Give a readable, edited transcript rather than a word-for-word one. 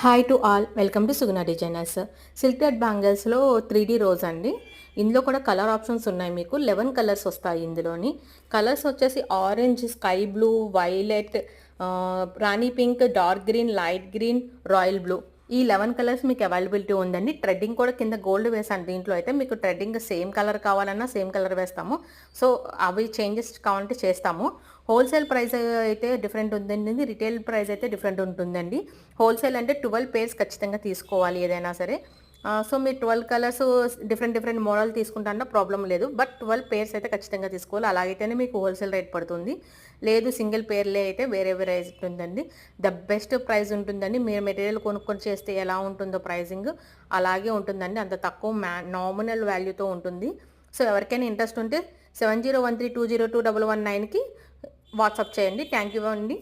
Hi to all, welcome to Suguna designers. Silk thread బ్యాంగిల్స్లో 3D rose అండి. ఇందులో కూడా కలర్ ఆప్షన్స్ ఉన్నాయి. మీకు 11 కలర్స్ వస్తాయి. ఇందులోని కలర్స్ వచ్చేసి ఆరెంజ్, స్కై బ్లూ, వైలెట్, రాణి pink, dark green, light green, royal blue. ఈ 11 కలర్స్ మీకు అవైలబిలిటీ ఉందండి. ట్రెడ్డింగ్ కూడా కింద గోల్డ్ వేసాను. దీంట్లో అయితే మీకు ట్రెడ్డింగ్ సేమ్ కలర్ కావాలన్నా సేమ్ కలర్ వేస్తాము. సో అవి చేంజెస్ కావాలంటే చేస్తాము. హోల్సేల్ ప్రైస్ అయితే డిఫరెంట్ ఉందండి, రిటైల్ ప్రైస్ అయితే డిఫరెంట్ ఉంటుందండి. హోల్సేల్ అంటే 12 పేర్స్ ఖచ్చితంగా తీసుకోవాలి ఏదైనా సరే. సో మీరు 12 కలర్స్ డిఫరెంట్ మోడల్ తీసుకుంటారన్న ప్రాబ్లం లేదు. బట్ 12 పేర్స్ అయితే ఖచ్చితంగా తీసుకోవాలి. అలాగైతేనే మీకు హోల్సేల్ రేట్ పడుతుంది. లేదు సింగిల్ పేర్లే అయితే వేరే రేట్ ఉంటుందండి. ద బెస్ట్ ప్రైస్ ఉంటుందండి. మీరు మెటీరియల్ కొనుక్కొని చేస్తే ఎలా ఉంటుందో ప్రైజింగ్ అలాగే ఉంటుందండి. అంత తక్కువ నామినల్ వాల్యూతో ఉంటుంది. సో ఎవరికైనా ఇంట్రెస్ట్ ఉంటే 7013202119కి వాట్సాప్ చేయండి. థ్యాంక్ యూ అండి.